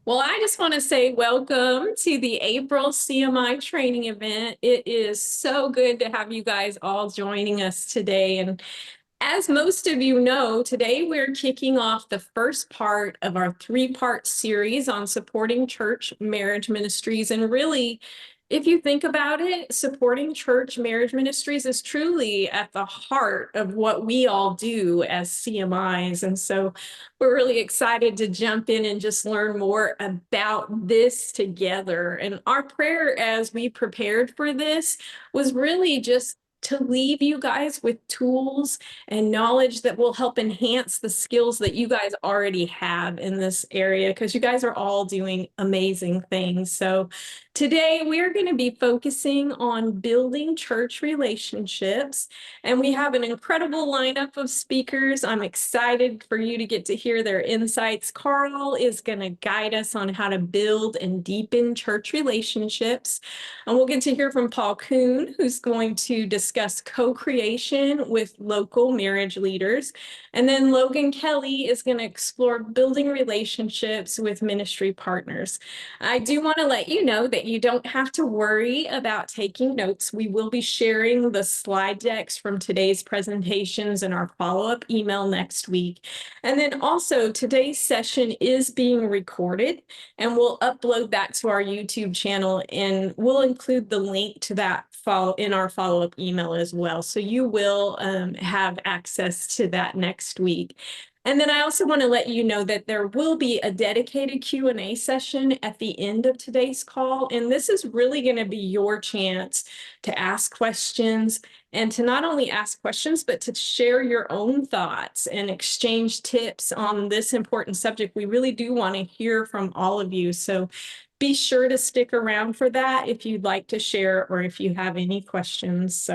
Well, I just want to say welcome to the April CMI training event. It is so good to have you guys all joining us today. And as most of you know, today we're kicking off the first part of our three-part series on supporting church marriage ministries. And really, if you think about it, supporting church marriage ministries is truly at the heart of what we all do as CMIs. And so we're really excited to jump in and just learn more about this together. And our prayer as we prepared for this was really just to leave you guys with tools and knowledge that will help enhance the skills that you guys already have in this area, because you guys are all doing amazing things. So today we are going to be focusing on building church relationships, and we have an incredible lineup of speakers. I'm excited for you to get to hear their insights. Carl is going to guide us on how to build and deepen church relationships. And we'll get to hear from Paul Kuhn, who's going to discuss co-creation with local marriage leaders. And then Logan Kelly is going to explore building relationships with ministry partners. I do want to let you know that you don't have to worry about taking notes. We will be sharing the slide decks from today's presentations in our follow-up email next week. And then also today's session is being recorded, and we'll upload that to our YouTube channel, and we'll include the link to that in our follow-up email as well. So you will have access to that next week. And then I also want to let you know that there will be a dedicated Q&A session at the end of today's call. And this is really going to be your chance to ask questions, and to not only ask questions, but to share your own thoughts and exchange tips on this important subject. We really do want to hear from all of you. So be sure to stick around for that if you'd like to share or if you have any questions.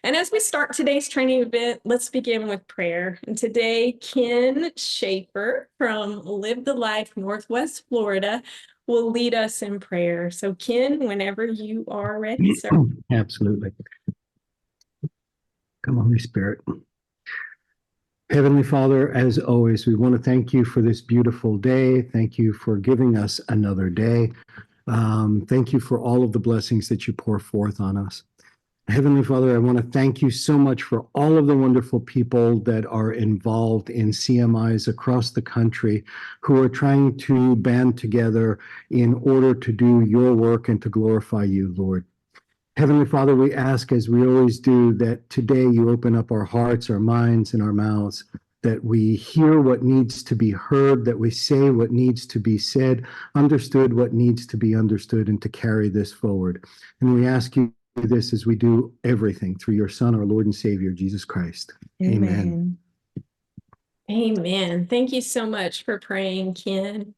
And as we start today's training event, let's begin with prayer. And today, Ken Schaefer from Live the Life, Northwest Florida, will lead us in prayer. So Ken, whenever you are ready, sir. Absolutely. Come, Holy Spirit. Heavenly Father, as always, we want to thank you for this beautiful day. Thank you for giving us another day. Thank you for all of the blessings that you pour forth on us. Heavenly Father, I want to thank you so much for all of the wonderful people that are involved in CMIs across the country who are trying to band together in order to do your work and to glorify you, Lord. Heavenly Father, we ask, as we always do, that today you open up our hearts, our minds, and our mouths, that we hear what needs to be heard, that we say what needs to be said, understood what needs to be understood, and to carry this forward. And we ask you this as we do everything through your Son, our Lord and Savior, Jesus Christ. Amen. Amen. Thank you so much for praying, Ken.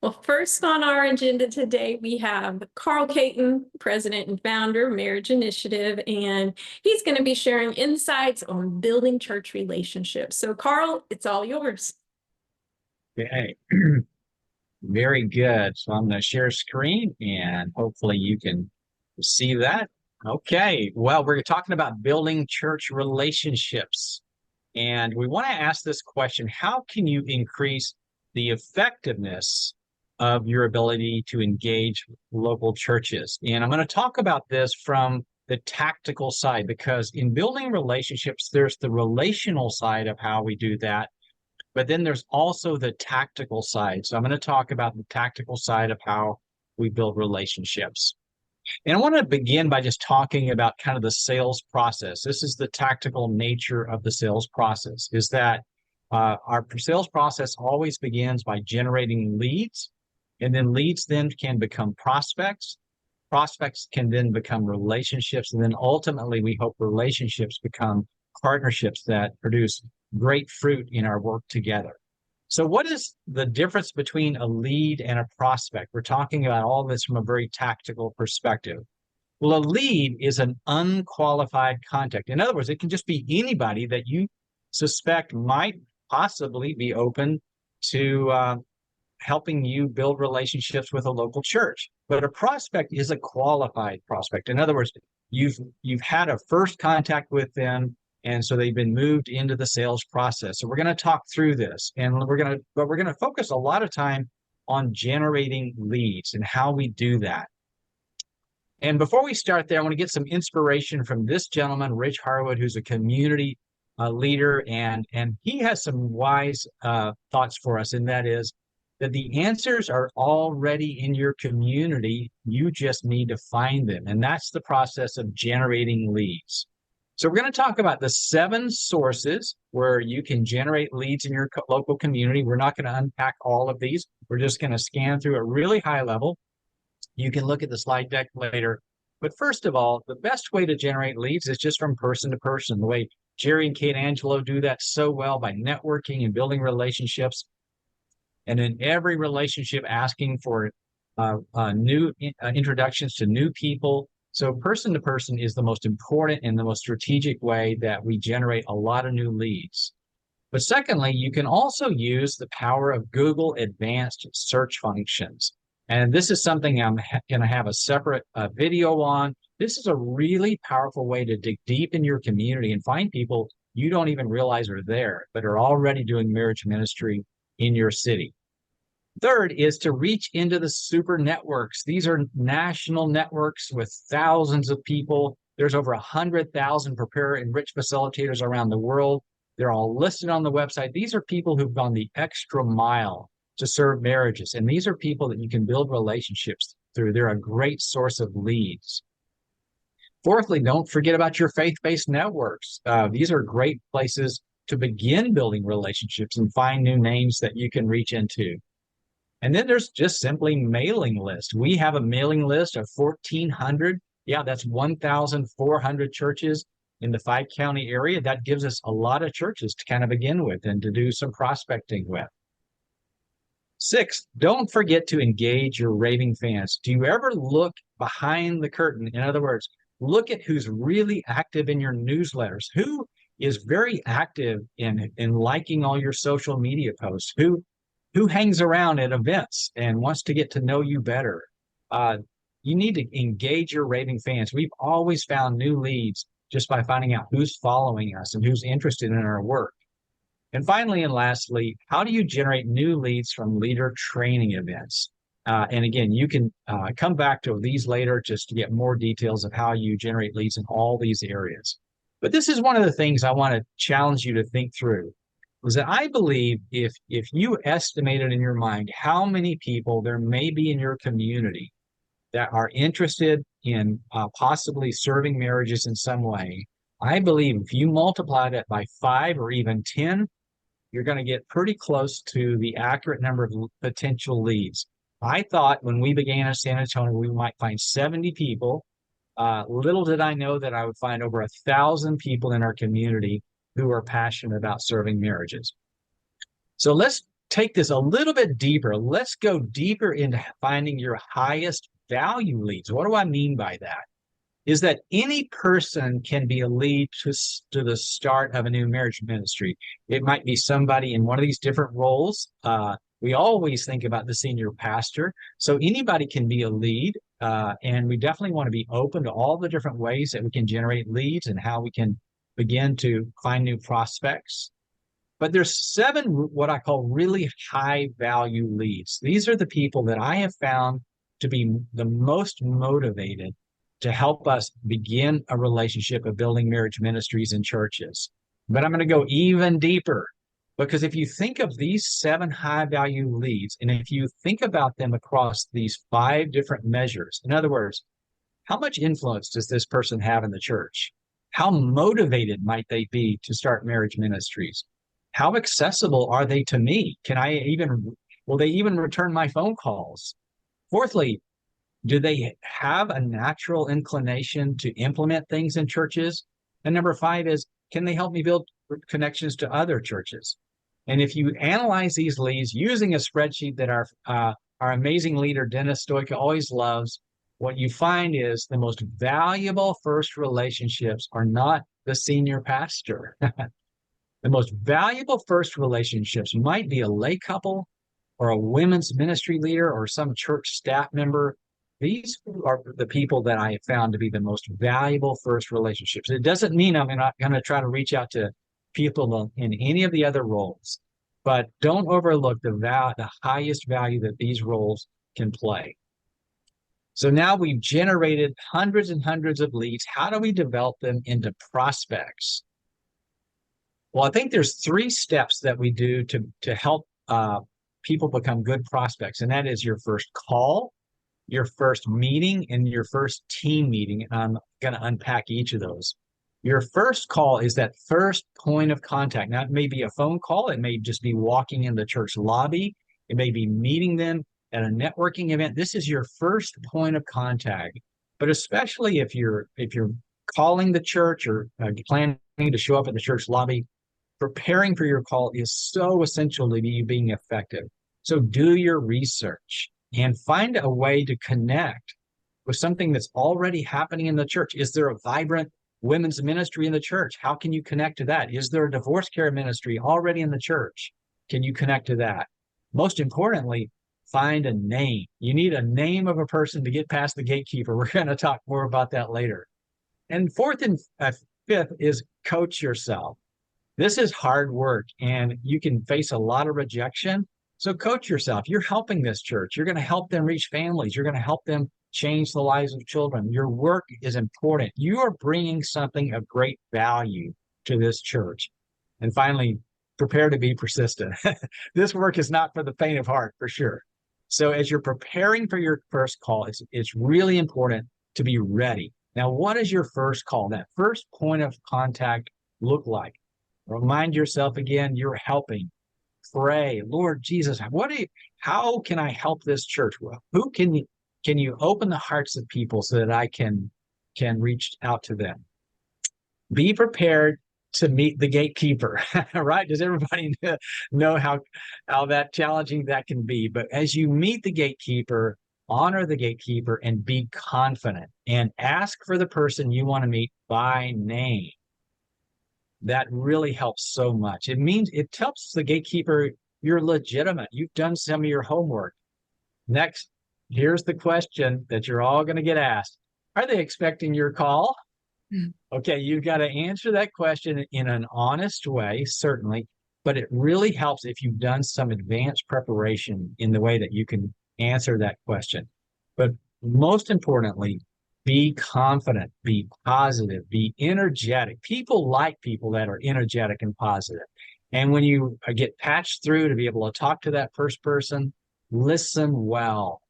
Well, first on our agenda today, we have Carl Caton, President and Founder, Marriage Initiative, and he's going to be sharing insights on building church relationships. So, Carl, it's all yours. Okay. Very good. So I'm going to share screen, and hopefully you can see that. Okay. Well, we're talking about building church relationships. And we want to ask this question: how can you increase the effectiveness of your ability to engage local churches? And I'm going to talk about this from the tactical side, because in building relationships, there's the relational side of how we do that, but then there's also the tactical side. So I'm going to talk about the tactical side of how we build relationships. And I want to begin by just talking about kind of the sales process. This is the tactical nature of the sales process, is that our sales process always begins by generating leads, and then leads then can become prospects. Prospects can then become relationships, and then ultimately we hope relationships become partnerships that produce great fruit in our work together. So what is the difference between a lead and a prospect? We're talking about all this from a very tactical perspective. Well, a lead is an unqualified contact. In other words, it can just be anybody that you suspect might possibly be open to helping you build relationships with a local church. But a prospect is a qualified prospect. In other words, you've had a first contact with them, and so they've been moved into the sales process. So we're going to talk through this, and we're going to focus a lot of time on generating leads and how we do that. And before we start there, I want to get some inspiration from this gentleman, Rich Harwood, who's a community leader, and he has some wise thoughts for us, and that is that the answers are already in your community. You just need to find them, and that's the process of generating leads. So we're going to talk about the 7 sources where you can generate leads in your local community. We're not going to unpack all of these. We're just going to scan through a really high level. You can look at the slide deck later. But first of all, the best way to generate leads is just from person to person, the way Jerry and Kate Angelo do that so well by networking and building relationships. And in every relationship, asking for new introductions to new people. So person to person is the most important and the most strategic way that we generate a lot of new leads. But secondly, you can also use the power of Google advanced search functions. And this is something I'm going to have a separate video on. This is a really powerful way to dig deep in your community and find people you don't even realize are there, but are already doing marriage ministry in your city. Third is to reach into the super networks. These are national networks with thousands of people. There's over 100,000 prepare and rich facilitators around the world. They're all listed on the website. These are people who've gone the extra mile to serve marriages. And these are people that you can build relationships through. They're a great source of leads. Fourthly, don't forget about your faith-based networks. These are great places to begin building relationships and find new names that you can reach into. And then there's just simply mailing list. We have a mailing list of 1,400. Yeah, that's 1,400 churches in the 5-county area. That gives us a lot of churches to kind of begin with and to do some prospecting with. 6, don't forget to engage your raving fans. Do you ever look behind the curtain? In other words, look at who's really active in your newsletters, who is very active in liking all your social media posts, who hangs around at events and wants to get to know you better. You need to engage your raving fans. We've always found new leads just by finding out who's following us and who's interested in our work. And finally, and lastly, how do you generate new leads from leader training events? And again, you can come back to these later just to get more details of how you generate leads in all these areas. But this is one of the things I want to challenge you to think through, is that I believe if you estimated in your mind how many people there may be in your community that are interested in possibly serving marriages in some way, I believe if you multiply that by 5 or even 10, you're going to get pretty close to the accurate number of potential leads. I thought when we began in San Antonio, we might find 70 people. Little did I know that I would find over 1,000 people in our community who are passionate about serving marriages. So let's take this a little bit deeper. Let's go deeper into finding your highest value leads. What do I mean by that? Is that any person can be a lead to the start of a new marriage ministry. It might be somebody in one of these different roles. We always think about the senior pastor. So anybody can be a lead, and we definitely want to be open to all the different ways that we can generate leads and how we can begin to find new prospects. But there's 7 what I call really high value leads. These are the people that I have found to be the most motivated to help us begin a relationship of building marriage ministries in churches. But I'm going to go even deeper, because if you think of these 7 high value leads, and if you think about them across these 5 different measures, in other words, how much influence does this person have in the church? How motivated might they be to start marriage ministries? How accessible are they to me? Will they even return my phone calls? Fourthly, do they have a natural inclination to implement things in churches? And number 5 is, can they help me build connections to other churches? And if you analyze these leads using a spreadsheet that our amazing leader, Dennis Stoica, always loves, what you find is the most valuable first relationships are not the senior pastor. The most valuable first relationships might be a lay couple or a women's ministry leader or some church staff member. These are the people that I have found to be the most valuable first relationships. It doesn't mean I'm not going to try to reach out to people in any of the other roles, but don't overlook the highest value that these roles can play. So now we've generated hundreds and hundreds of leads. How do we develop them into prospects? Well, I think there's 3 steps that we do to help people become good prospects, and that is your first call, your first meeting, and your first team meeting. And I'm going to unpack each of those. Your first call is that first point of contact. Now, it may be a phone call. It may just be walking in the church lobby. It may be meeting them at a networking event. This is your first point of contact. But especially if you're calling the church or planning to show up at the church lobby, preparing for your call is so essential to you being effective. So do your research and find a way to connect with something that's already happening in the church. Is there a vibrant women's ministry in the church? How can you connect to that? Is there a divorce care ministry already in the church? Can you connect to that? Most importantly, find a name. You need a name of a person to get past the gatekeeper. We're going to talk more about that later. And fourth and fifth is coach yourself. This is hard work, and you can face a lot of rejection. So coach yourself. You're helping this church. You're going to help them reach families. You're going to help them change the lives of children. Your work is important. You are bringing something of great value to this church. And finally, prepare to be persistent. This work is not for the faint of heart, for sure. So as you're preparing for your first call, it's really important to be ready. Now, what does your first call, that first point of contact, look like? Remind yourself again, you're helping. Pray, Lord Jesus, how can I help this church? Who can you open the hearts of people so that I can reach out to them? Be prepared to meet the gatekeeper, right? Does everybody know how that challenging that can be? But as you meet the gatekeeper, honor the gatekeeper and be confident and ask for the person you want to meet by name. That really helps so much. It tells the gatekeeper you're legitimate. You've done some of your homework. Next, here's the question that you're all going to get asked. Are they expecting your call? Okay, you've got to answer that question in an honest way, certainly, but it really helps if you've done some advanced preparation in the way that you can answer that question. But most importantly, be confident, be positive, be energetic. People like people that are energetic and positive. And when you get patched through to be able to talk to that first person, listen well.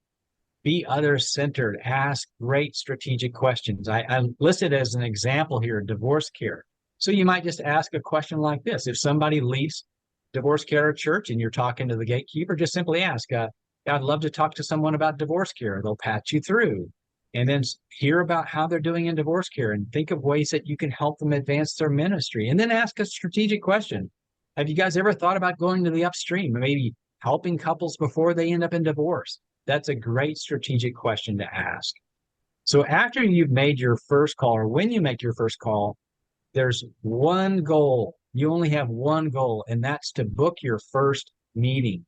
Be other-centered. Ask great strategic questions. I listed as an example here, divorce care. So you might just ask a question like this. If somebody leaves divorce care at church and you're talking to the gatekeeper, just simply ask, I'd love to talk to someone about divorce care. They'll patch you through. And then hear about how they're doing in divorce care and think of ways that you can help them advance their ministry. And then ask a strategic question. Have you guys ever thought about going to the upstream, maybe helping couples before they end up in divorce? That's a great strategic question to ask. So after you've made your first call, or when you make your first call, there's one goal. You only have one goal, and that's to book your first meeting.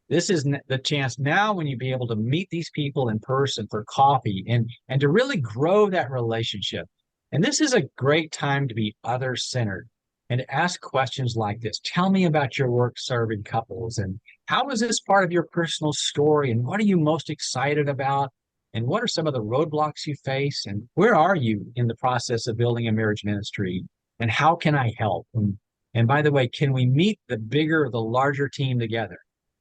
This is the chance now when you be able to meet these people in person for coffee and to really grow that relationship. And this is a great time to be other-centered and to ask questions like this. Tell me about your work serving couples, and how is this part of your personal story, and what are you most excited about, and what are some of the roadblocks you face, and where are you in the process of building a marriage ministry, and how can I help? And by the way, can we meet the larger team together?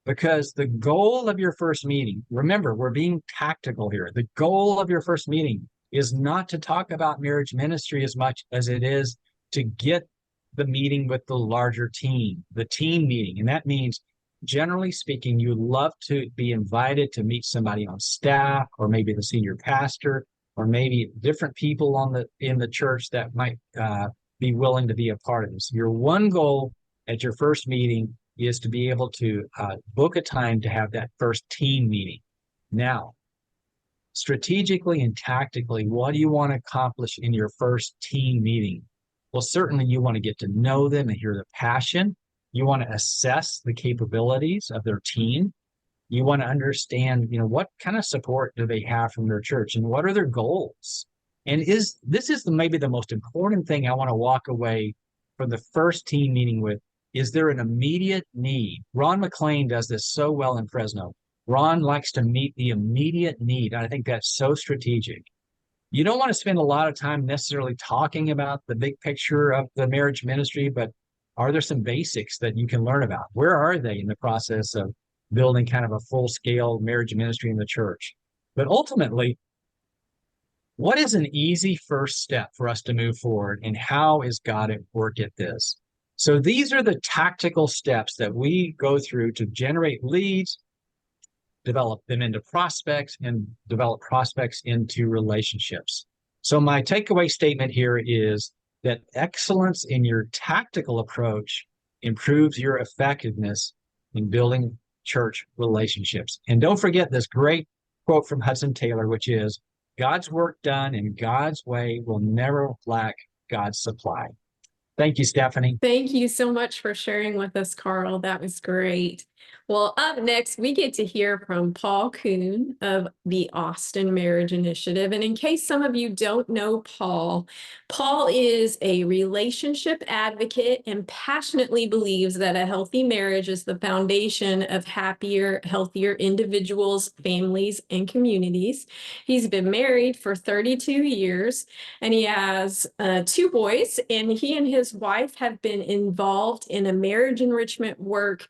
Because the goal of your first meeting, remember, we're being tactical here. The goal of your first meeting is not to talk about marriage ministry as much as it is to get the meeting with the larger team, the team meeting. And that means, generally speaking, you love to be invited to meet somebody on staff, or maybe the senior pastor, or maybe different people in the church that might be willing to be a part of this. Your one goal at your first meeting is to be able to book a time to have that first team meeting. Now, strategically and tactically, what do you want to accomplish in your first team meeting? Well, certainly you want to get to know them and hear the passion. You want to assess the capabilities of their team. You want to understand, what kind of support do they have from their church, and what are their goals? And this is maybe the most important thing I want to walk away from the first team meeting with. is there an immediate need? Ron McLean does this so well in Fresno. Ron likes to meet the immediate need. And I think that's so strategic. You don't want to spend a lot of time necessarily talking about the big picture of the marriage ministry, but are there some basics that you can learn about? Where are they in the process of building kind of a full-scale marriage ministry in the church? But ultimately, what is an easy first step for us to move forward, and how is God at work at this? So these are the tactical steps that we go through to generate leads, develop them into prospects, and develop prospects into relationships. So my takeaway statement here is that excellence in your tactical approach improves your effectiveness in building church relationships. And don't forget this great quote from Hudson Taylor, which is, God's work done in God's way will never lack God's supply. Thank you, Stephanie. Thank you so much for sharing with us, Carl. That was great. Well, up next, we get to hear from Paul Kuhn of the Austin Marriage Initiative. And in case some of you don't know Paul, Paul is a relationship advocate and passionately believes that a healthy marriage is the foundation of happier, healthier individuals, families, and communities. He's been married for 32 years, and he has 2 boys, and he and his wife have been involved in a marriage enrichment work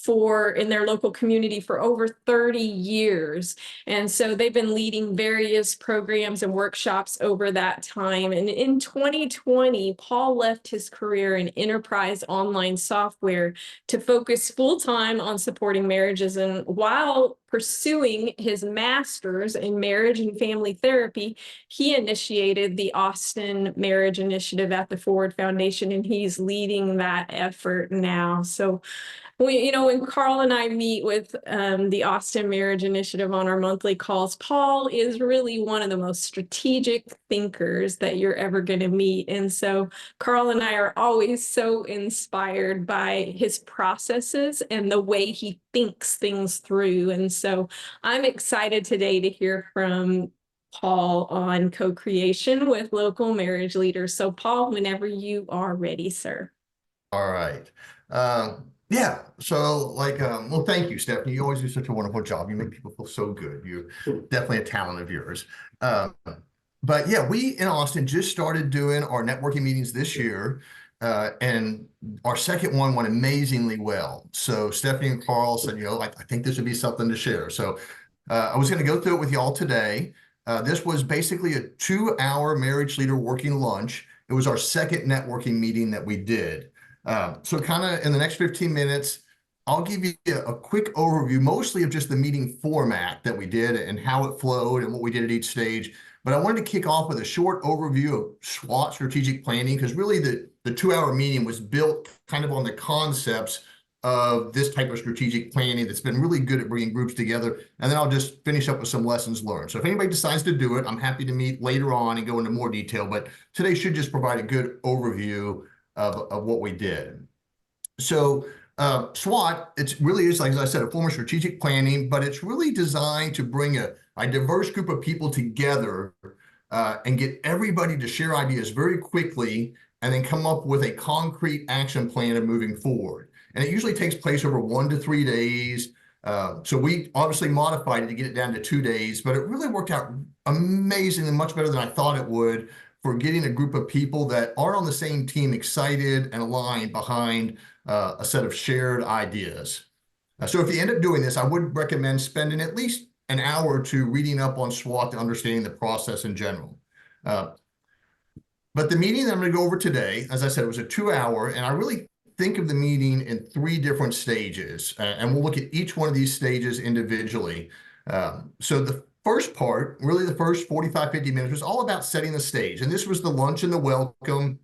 in their local community for over 30 years. And so they've been leading various programs and workshops over that time. And in 2020, Paul left his career in enterprise online software to focus full-time on supporting marriages. And while pursuing his master's in marriage and family therapy, he initiated the Austin Marriage Initiative at the Forward Foundation, and he's leading that effort now. So when Carl and I meet with the Austin Marriage Initiative on our monthly calls, Paul is really one of the most strategic thinkers that you're ever going to meet. And so Carl and I are always so inspired by his processes and the way he thinks things through. And so I'm excited today to hear from Paul on co-creation with local marriage leaders. So Paul, whenever you are ready, sir. All right. Yeah. So well, thank you, Stephanie. You always do such a wonderful job. You make people feel so good. You're definitely a talent of yours. But yeah, we in Austin just started doing our networking meetings this year. And our second one went amazingly well. So Stephanie and Carl said, I think this would be something to share. So I was going to go through it with y'all today. This was basically a 2-hour marriage leader working lunch. It was our second networking meeting that we did. So kind of in the next 15 minutes, I'll give you a quick overview, mostly of just the meeting format that we did and how it flowed and what we did at each stage. But I wanted to kick off with a short overview of SWOT strategic planning, because really the 2-hour meeting was built kind of on the concepts of this type of strategic planning that's been really good at bringing groups together. And then I'll just finish up with some lessons learned. So if anybody decides to do it, I'm happy to meet later on and go into more detail. But today should just provide a good overview of what we did. So SWOT, it really is, like as I said, a form of strategic planning, but it's really designed to bring a diverse group of people together and get everybody to share ideas very quickly and then come up with a concrete action plan of moving forward. And it usually takes place over 1 to 3 days. So we obviously modified it to get it down to 2 days, but it really worked out amazingly, much better than I thought it would, for getting a group of people that are on the same team excited and aligned behind a set of shared ideas. So if you end up doing this, I would recommend spending at least an hour or 2 reading up on SWOT to understanding the process in general. But the meeting that I'm going to go over today, as I said, it was a 2-hour, and I really think of the meeting in 3 different stages, and we'll look at each one of these stages individually. So the first part, really the first 45, 50 minutes, was all about setting the stage. And this was the lunch and the welcome.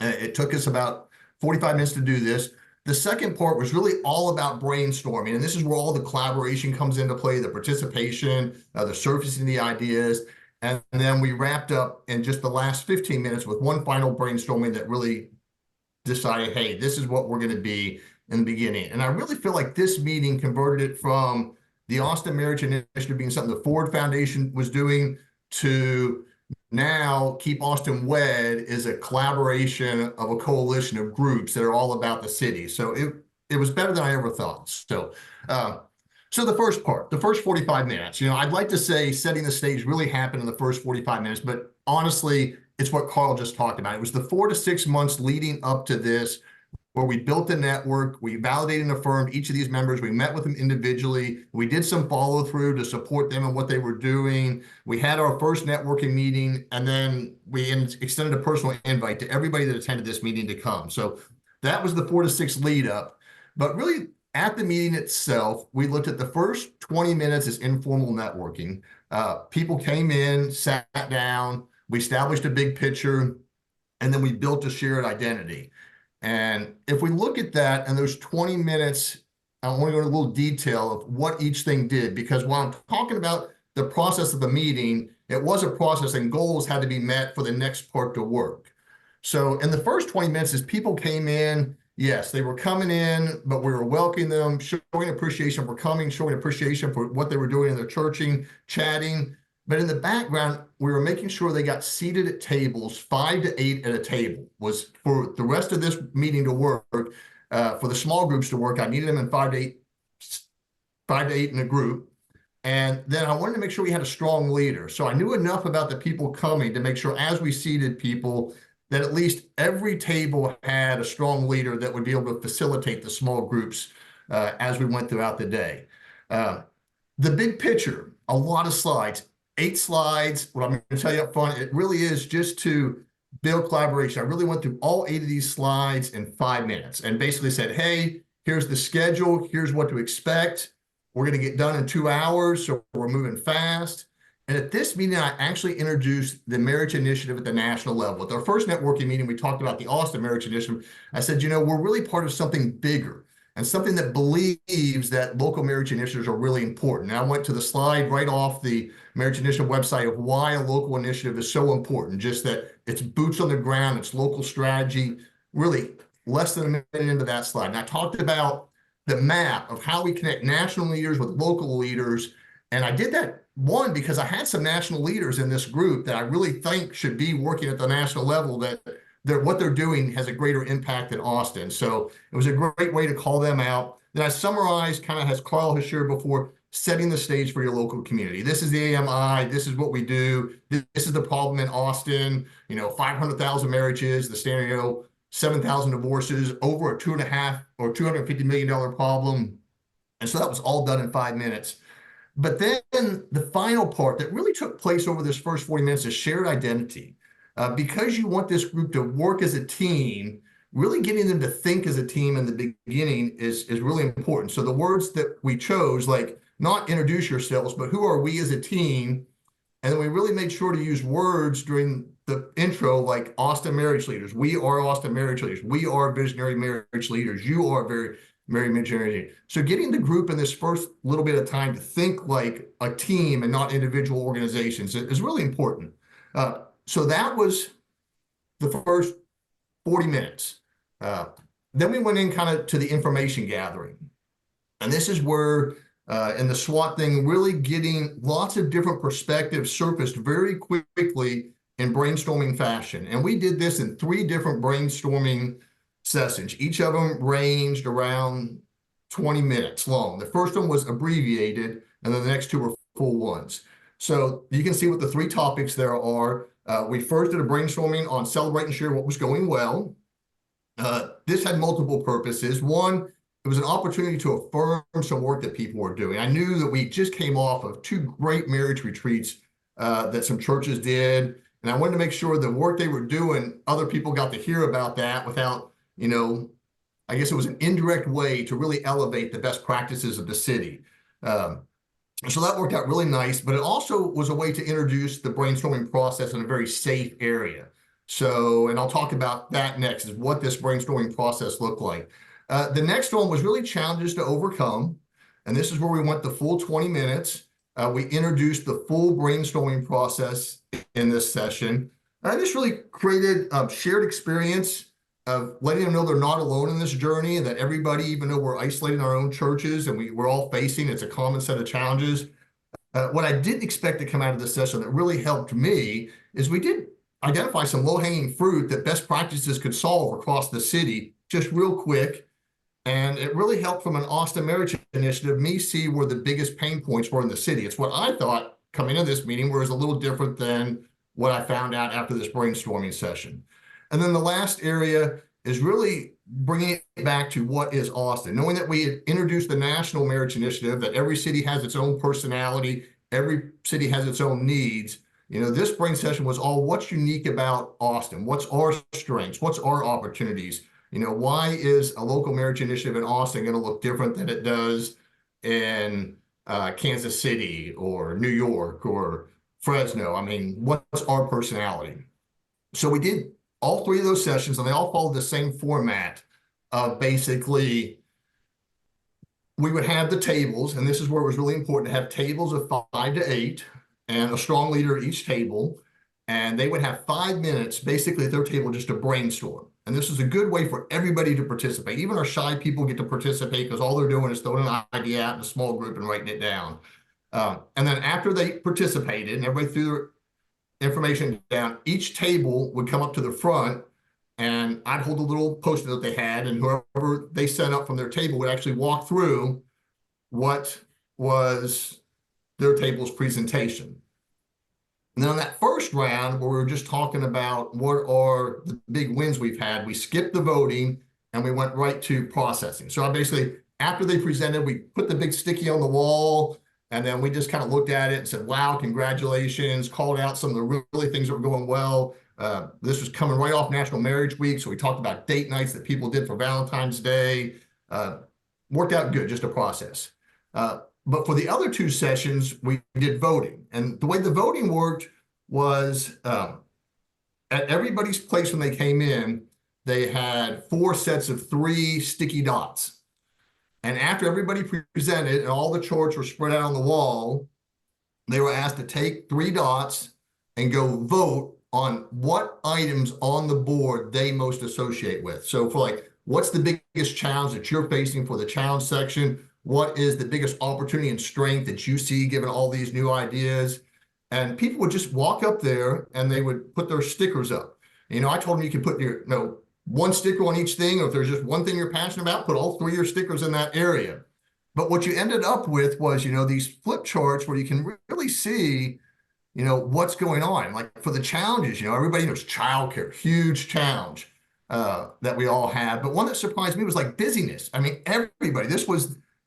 It took us about 45 minutes to do this. The second part was really all about brainstorming. And this is where all the collaboration comes into play, the participation, the surfacing the ideas. And then we wrapped up in just the last 15 minutes with one final brainstorming that really decided, hey, this is what we're going to be in the beginning. And I really feel like this meeting converted it from the Austin Marriage Initiative being something the Forward Foundation was doing to Now, Keep Austin Wed is a collaboration of a coalition of groups that are all about the city. So it was better than I ever thought. So the first part, the first 45 minutes, I'd like to say setting the stage really happened in the first 45 minutes, but honestly, it's what Carl just talked about. It was the 4 to 6 months leading up to this, where we built a network, we validated and affirmed each of these members, we met with them individually, we did some follow through to support them and what they were doing. We had our first networking meeting, and then we extended a personal invite to everybody that attended this meeting to come. So that was the 4 to 6 lead up. But really, at the meeting itself, we looked at the first 20 minutes as informal networking. People came in, sat down, we established a big picture, and then we built a shared identity. And if we look at that and those 20 minutes, I want to go into a little detail of what each thing did, because while I'm talking about the process of the meeting, it was a process and goals had to be met for the next part to work. So in the first 20 minutes, as people came in, yes, they were coming in, but we were welcoming them, showing appreciation for coming, showing appreciation for what they were doing in their churching, chatting. But in the background, we were making sure they got seated at tables, 5 to 8 at a table. Was for the rest of this meeting to work, for the small groups to work, I needed them in 5 to 8 in a group. And then I wanted to make sure we had a strong leader. So I knew enough about the people coming to make sure as we seated people, that at least every table had a strong leader that would be able to facilitate the small groups as we went throughout the day. The big picture, a lot of slides, 8 slides. What I'm going to tell you up front, it really is just to build collaboration. I really went through all 8 of these slides in 5 minutes and basically said, hey, here's the schedule. Here's what to expect. We're going to get done in 2 hours, so we're moving fast. And at this meeting, I actually introduced the Marriage Initiative at the national level. At our first networking meeting, we talked about the Austin Marriage Initiative. I said, we're really part of something bigger and something that believes that local marriage initiatives are really important. And I went to the slide right off the Marriage Initiative website of why a local initiative is so important, just that it's boots on the ground, it's local strategy, really less than a minute into that slide. And I talked about the map of how we connect national leaders with local leaders. And I did that, one, because I had some national leaders in this group that I really think should be working at the national level, that what they're doing has a greater impact than Austin. So it was a great way to call them out. Then I summarized, kind of as Carl has shared before, setting the stage for your local community. This is the AMI. This is what we do. This is the problem in Austin. 500,000 marriages, the standard, 7,000 divorces, over a $2.5 or $250 million problem. And so that was all done in 5 minutes. But then the final part that really took place over this first 40 minutes is shared identity. Because you want this group to work as a team, really getting them to think as a team in the beginning is really important. So the words that we chose, like not introduce yourselves, but who are we as a team? And then we really made sure to use words during the intro, like Austin marriage leaders. We are Austin marriage leaders. We are visionary marriage leaders. You are very missionary. So getting the group in this first little bit of time to think like a team and not individual organizations is really important. So that was the first 40 minutes. Then we went in kind of to the information gathering. And this is where, in the SWOT thing, really getting lots of different perspectives surfaced very quickly in brainstorming fashion. And we did this in 3 different brainstorming sessions. Each of them ranged around 20 minutes long. The first one was abbreviated, and then the next 2 were full ones. So you can see what the 3 topics there are. We first did a brainstorming on celebrate and share what was going well. This had multiple purposes. One, it was an opportunity to affirm some work that people were doing. I knew that we just came off of 2 great marriage retreats that some churches did. And I wanted to make sure the work they were doing, other people got to hear about that without, I guess it was an indirect way to really elevate the best practices of the city. So that worked out really nice, but it also was a way to introduce the brainstorming process in a very safe area. So, and I'll talk about that next, is what this brainstorming process looked like. The next one was really challenges to overcome. And this is where we went the full 20 minutes. We introduced the full brainstorming process in this session. And this really created a shared experience of letting them know they're not alone in this journey, and that everybody, even though we're isolating our own churches and we're all facing, it's a common set of challenges, What I didn't expect to come out of this session that really helped me is we did identify some low-hanging fruit that best practices could solve across the city just real quick. And it really helped from an Austin Marriage Initiative, me see where the biggest pain points were in the city. It's what I thought coming into this meeting was a little different than what I found out after this brainstorming session. And then the last area is really bringing it back to what is Austin, knowing that we had introduced the National Marriage Initiative, that every city has its own personality, every city has its own needs. You know, this brain session was all what's unique about Austin, what's our strengths, what's our opportunities. You know, why is a local marriage initiative in Austin going to look different than it does in Kansas City or New York or Fresno? I mean, what's our personality? So we did all three of those sessions, and they all followed the same format of basically we would have the tables, and this is where it was really important to have tables of 5 to 8 and a strong leader at each table. And they would have 5 minutes basically at their table just to brainstorm. And this is a good way for everybody to participate. Even our shy people get to participate because all they're doing is throwing an idea out in a small group and writing it down. And then after they participated and everybody threw their information down, each table would come up to the front and I'd hold a little post-it that they had, and whoever they sent up from their table would actually walk through what was their table's presentation. And then on that first round, where we were just talking about what are the big wins we've had, we skipped the voting and we went right to processing. So I basically, after they presented, we put the big sticky on the wall, and then we just kind of looked at it and said, wow, congratulations, called out some of the really things that were going well. This was coming right off National Marriage Week, so we talked about date nights that people did for Valentine's Day. Worked out good, just a process. But for the other 2 sessions, we did voting. And the way the voting worked was at everybody's place when they came in, they had 4 sets of 3 sticky dots. And after everybody presented and all the charts were spread out on the wall, they were asked to take 3 dots and go vote on what items on the board they most associate with. So for like, what's the biggest challenge that you're facing for the challenge section? What is the biggest opportunity and strength that you see given all these new ideas? And people would just walk up there and they would put their stickers up. You know, I told them you could put your, 1 sticker on each thing, or if there's just one thing you're passionate about, put all 3 of your stickers in that area. But what you ended up with was, these flip charts where you can really see, what's going on. Like for the challenges, everybody knows childcare, huge challenge that we all have. But one that surprised me was like busyness. I mean, everybody,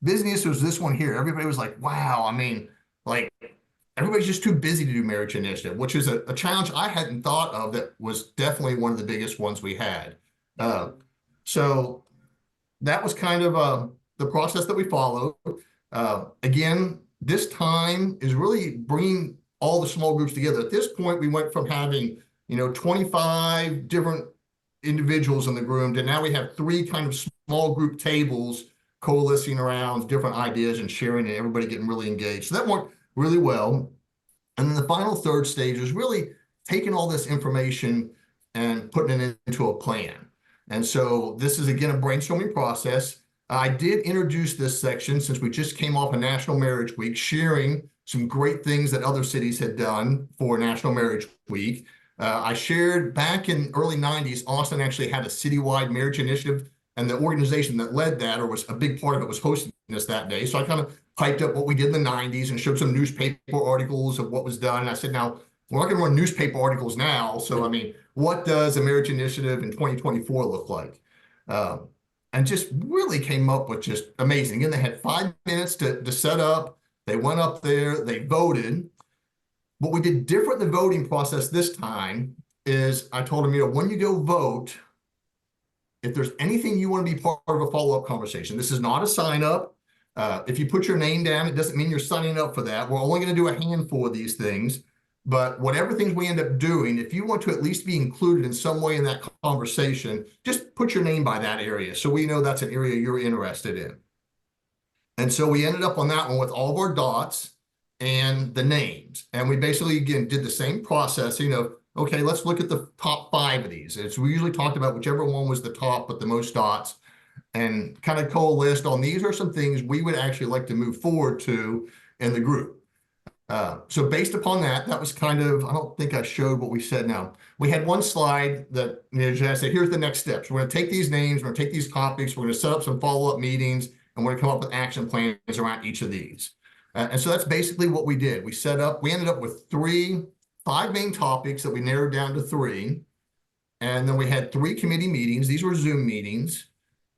busyness was this one here. Everybody was like, wow, I mean, like everybody's just too busy to do marriage initiative, which is a challenge I hadn't thought of. That was definitely one of the biggest ones we had. So that was kind of the process that we followed. Again, this time is really bringing all the small groups together. At this point, we went from having, 25 different individuals in the room to now we have 3 kind of small group tables coalescing around different ideas and sharing and everybody getting really engaged. So that worked really well. And then the final third stage is really taking all this information and putting it into a plan. And so this is, again, a brainstorming process. I did introduce this section since we just came off a National Marriage Week, sharing some great things that other cities had done for National Marriage Week. I shared back in early 90s, Austin actually had a citywide marriage initiative, and the organization that led that, or was a big part of it, was hosting us that day. So I kind of hyped up what we did in the 90s and showed some newspaper articles of what was done. And I said, now, we're not going to run newspaper articles now. So, I mean, what does a marriage initiative in 2024 look like? And just really came up with just amazing. And they had 5 minutes to set up. They went up there, they voted. What we did different in the voting process this time is I told them, when you go vote, if there's anything you want to be part of a follow-up conversation, this is not a sign-up. If you put your name down, it doesn't mean you're signing up for that. We're only going to do a handful of these things. But whatever things we end up doing, if you want to at least be included in some way in that conversation, just put your name by that area so we know that's an area you're interested in. And so we ended up on that one with all of our dots and the names. And we basically, again, did the same process, okay, let's look at the top 5 of these. We usually talked about whichever one was the top with the most dots and kind of coalesced on these are some things we would actually like to move forward to in the group. So based upon that, that was kind of, I don't think I showed what we said now. We had one slide that, I said, here's the next steps. We're going to take these names, we're going to take these topics, we're going to set up some follow-up meetings, and we're going to come up with action plans around each of these. And so that's basically what we did. We ended up with five main topics that we narrowed down to 3. And then we had 3 committee meetings. These were Zoom meetings.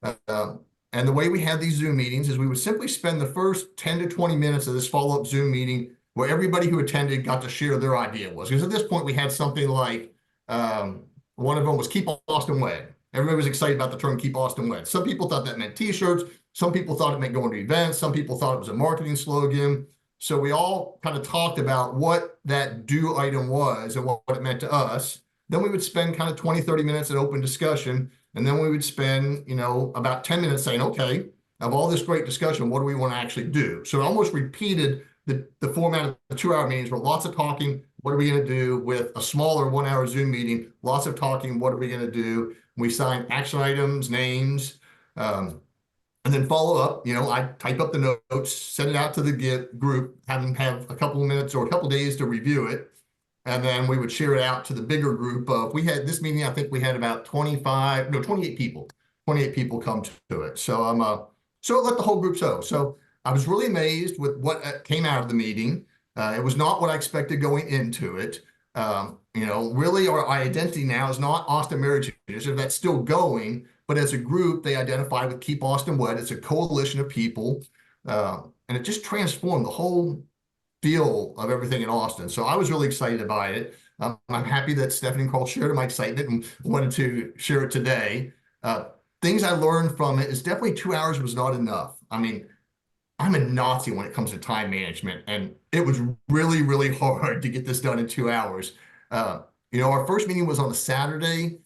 And the way we had these Zoom meetings is we would simply spend the first 10 to 20 minutes of this follow-up Zoom meeting where everybody who attended got to share their idea was. Because at this point we had something like, one of them was Keep Austin Wed. Everybody was excited about the term Keep Austin Wed. Some people thought that meant t-shirts. Some people thought it meant going to events. Some people thought it was a marketing slogan. So we all kind of talked about what that do item was and what it meant to us. Then we would spend kind of 20, 30 minutes at open discussion. And then we would spend, about 10 minutes saying, okay, of all this great discussion, what do we want to actually do? So it almost repeated the format of the 2-hour meetings where lots of talking, what are we going to do, with a smaller 1-hour Zoom meeting, lots of talking, what are we going to do? We sign action items, names, and then follow up. I type up the notes, send it out to the group, have them have a couple of minutes or a couple of days to review it. And then we would share it out to the bigger group of, we had this meeting, I think we had about 28 people. 28 people come to it. So so it let the whole group know. So I was really amazed with what came out of the meeting. It was not what I expected going into it. Really our identity now is not Austin Marriage Initiative. That's still going, but as a group, they identify with Keep Austin Wed. It's a coalition of people, and it just transformed the whole feel of everything in Austin. So I was really excited about it. I'm happy that Stephanie and Carl shared my excitement and wanted to share it today. Things I learned from it is definitely 2 hours was not enough. I mean, I'm a Nazi when it comes to time management, and it was really, really hard to get this done in 2 hours. Our first meeting was on a Saturday.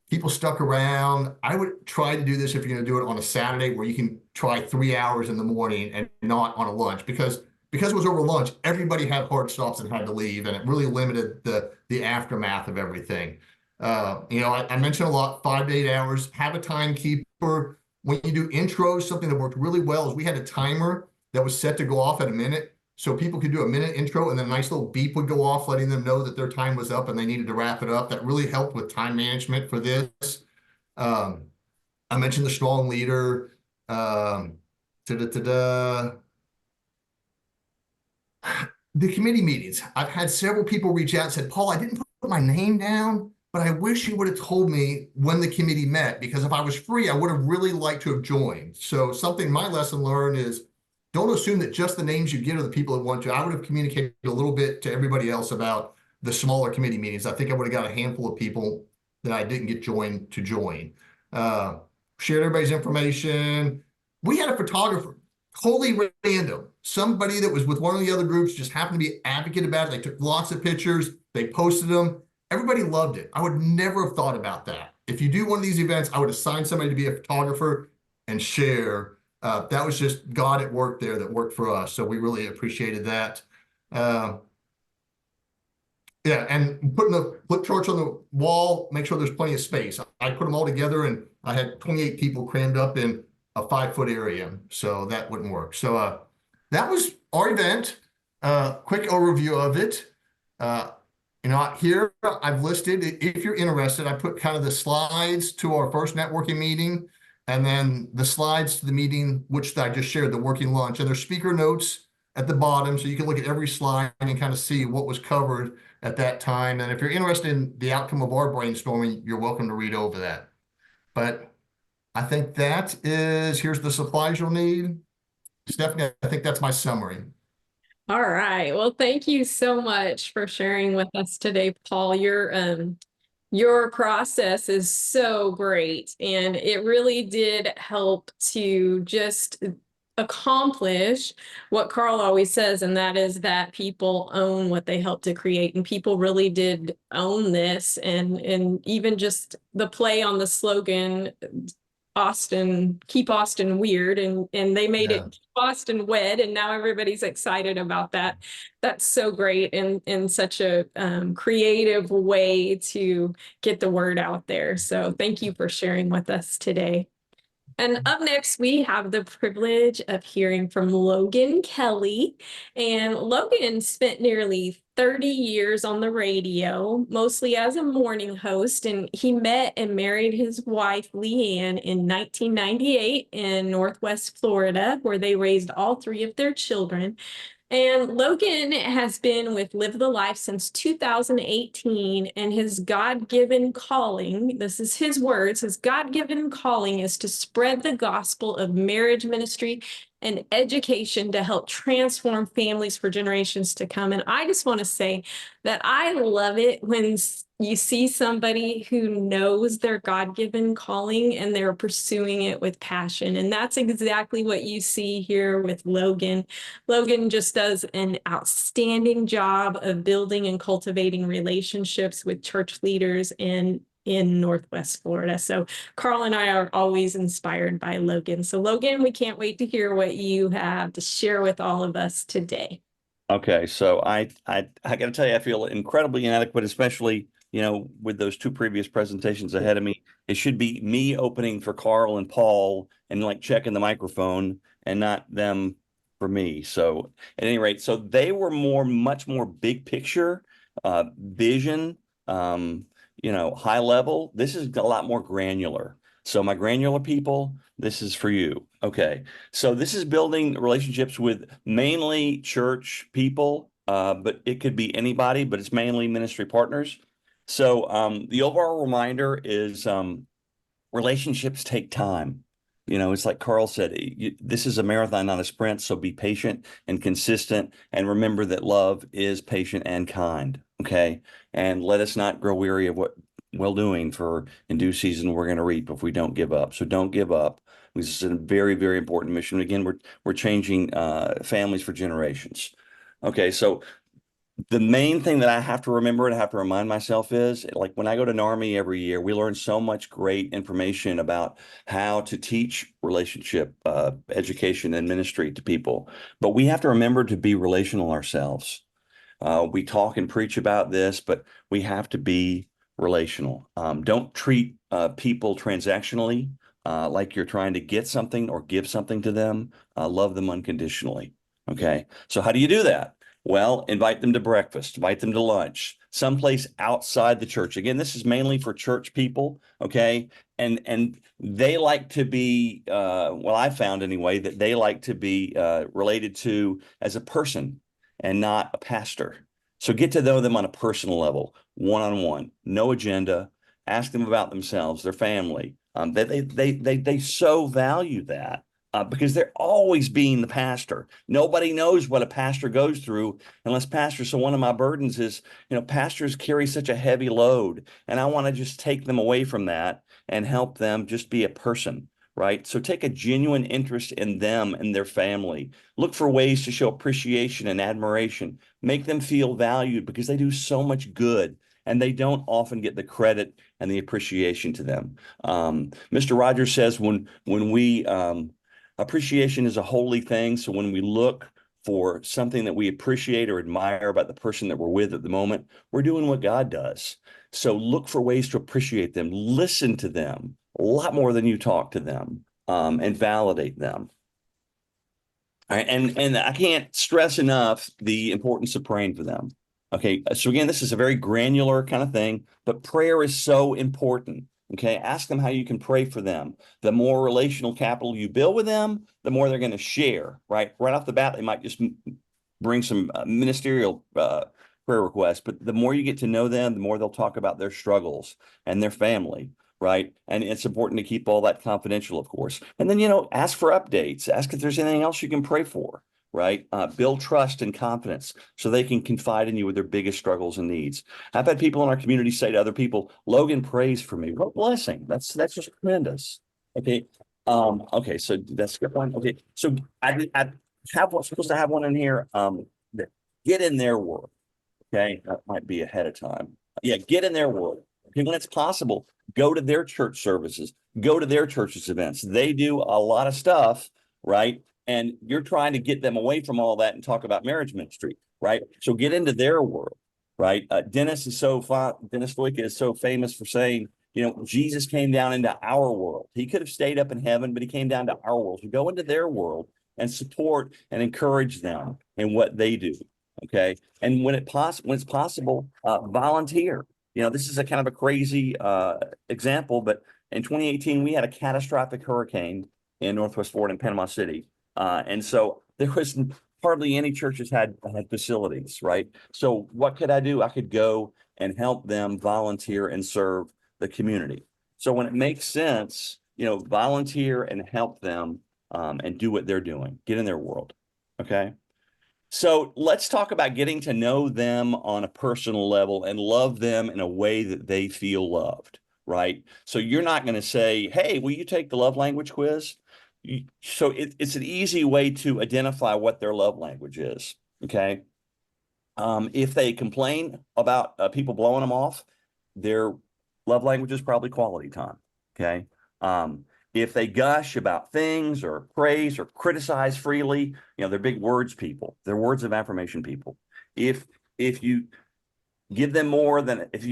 People stuck around. I would try to do this if you're going to do it on a Saturday where you can try 3 hours in the morning and not on a lunch, because it was over lunch, everybody had hard stops and had to leave, and it really limited the aftermath of everything. I mentioned a lot, 5 to 8 hours, have a timekeeper. When you do intros, something that worked really well is we had a timer that was set to go off at a minute. So people could do a minute intro and then a nice little beep would go off, letting them know that their time was up and they needed to wrap it up. That really helped with time management for this. I mentioned the strong leader. The committee meetings. I've had several people reach out and said, Paul, I didn't put my name down, but I wish you would have told me when the committee met, because if I was free, I would have really liked to have joined. So my lesson learned is, don't assume that just the names you get are the people that want to. I would have communicated a little bit to everybody else about the smaller committee meetings. I think I would have got a handful of people that I didn't get joined to join. Shared everybody's information. We had a photographer, totally random. Somebody that was with one of the other groups just happened to be advocate about it. They took lots of pictures. They posted them. Everybody loved it. I would never have thought about that. If you do one of these events, I would assign somebody to be a photographer and share. That was just God at work there that worked for us. So we really appreciated that. Yeah, and putting the flip charts on the wall, make sure there's plenty of space. I put them all together and I had 28 people crammed up in a 5-foot area. So that wouldn't work. So that was our event. Quick overview of it. Here I've listed, if you're interested, I put kind of the slides to our first networking meeting and then the slides to the meeting, which I just shared, the working lunch, and there's speaker notes at the bottom. So you can look at every slide and kind of see what was covered at that time. And if you're interested in the outcome of our brainstorming, you're welcome to read over that. But I think here's the supplies you'll need. Stephanie, I think that's my summary. All right. Well, thank you so much for sharing with us today, Paul. Your process is so great, and it really did help to just accomplish what Carl always says, and that is that people own what they help to create, and people really did own this, and even just the play on the slogan, keep Austin weird, and they made it Keep Austin Wed, and now everybody's excited about that. That's so great, and such a creative way to get the word out there. So thank you for sharing with us today. And up next, we have the privilege of hearing from Logan Kelly. And Logan spent nearly 30 years on the radio, mostly as a morning host. And he met and married his wife, Leanne, in 1998 in Northwest Florida, where they raised all three of their children. And Logan has been with Live the Life since 2018, and his God-given calling, this is his words, his God-given calling is to spread the gospel of marriage ministry and education to help transform families for generations to come. And I just want to say that I love it when you see somebody who knows their God-given calling and they're pursuing it with passion. And that's exactly what you see here with Logan. Logan just does an outstanding job of building and cultivating relationships with church leaders in Northwest Florida. So Carl and I are always inspired by Logan. So Logan, we can't wait to hear what you have to share with all of us today. Okay, so I got to tell you, I feel incredibly inadequate, especially, with those two previous presentations ahead of me. It should be me opening for Carl and Paul and like checking the microphone and not them for me. So at any rate, so they were much more big picture, vision, high level. This is a lot more granular. So my granular people, this is for you. Okay. So this is building relationships with mainly church people, but it could be anybody, but it's mainly ministry partners. So the overall reminder is relationships take time. It's like Carl said, this is a marathon, not a sprint. So be patient and consistent, and remember that love is patient and kind. Okay. And let us not grow weary of what well doing, for in due season we're going to reap if we don't give up. So don't give up. This is a very, very important mission. Again, we're changing families for generations. Okay, so the main thing that I have to remember and I have to remind myself is, like, when I go to NARMI every year, we learn so much great information about how to teach relationship education and ministry to people. But we have to remember to be relational ourselves. We talk and preach about this, but we have to be relational. Don't treat people transactionally, like you're trying to get something or give something to them. Love them unconditionally. Okay. So how do you do that? Well, invite them to breakfast, invite them to lunch, someplace outside the church. Again, this is mainly for church people. Okay. And they like to be, well, I found anyway, that they like to be related to as a person and not a pastor. So get to know them on a personal level, one-on-one, no agenda. Ask them about themselves, their family. They so value that because they're always being the pastor. Nobody knows what a pastor goes through unless pastors. So one of my burdens is, pastors carry such a heavy load, and I want to just take them away from that and help them just be a person. Right. So take a genuine interest in them and their family. Look for ways to show appreciation and admiration. Make them feel valued, because they do so much good and they don't often get the credit and the appreciation to them. Mr. Rogers says when we appreciation is a holy thing. So when we look for something that we appreciate or admire about the person that we're with at the moment, we're doing what God does. So look for ways to appreciate them. Listen to them a lot more than you talk to them, and validate them. All right, and I can't stress enough the importance of praying for them. Okay, so again, this is a very granular kind of thing, but prayer is so important. Okay, ask them how you can pray for them. The more relational capital you build with them, the more they're going to share. Right off the bat, they might just bring some ministerial prayer requests, but the more you get to know them, the more they'll talk about their struggles and their family. Right. And it's important to keep all that confidential, of course. And then, ask for updates. Ask if there's anything else you can pray for. Right. Build trust and confidence so they can confide in you with their biggest struggles and needs. I've had people in our community say to other people, Logan prays for me. What a blessing. That's just tremendous. Okay. Okay. So that's a good one. Okay. So I supposed to have one in here. That get in their world. Okay. That might be ahead of time. Yeah. Get in their world. Okay. When it's possible, go to their church services, go to their church's events. They do a lot of stuff, right? And you're trying to get them away from all that and talk about marriage ministry, right? So get into their world, right? Dennis Stoika is so famous for saying, You know, Jesus came down into our world. He could have stayed up in heaven, but he came down to our world. So go into their world and support and encourage them in what they do. Okay. And when it's possible, volunteer. You know, this is a kind of a crazy example, but in 2018, we had a catastrophic hurricane in Northwest Florida and Panama City. And so there was hardly any churches had facilities, right? So what could I do? I could go and help them volunteer and serve the community. So when it makes sense, you know, volunteer and help them and do what they're doing, get in their world. Okay. So let's talk about getting to know them on a personal level and love them in a way that they feel loved, right? So you're not going to say, hey, will you take the love language quiz? So it's an easy way to identify what their love language is, okay? If they complain about people blowing them off, their love language is probably quality time, okay? If they gush about things or praise or criticize freely, you know, they're big words people. They're words of affirmation people. If you give them more than, if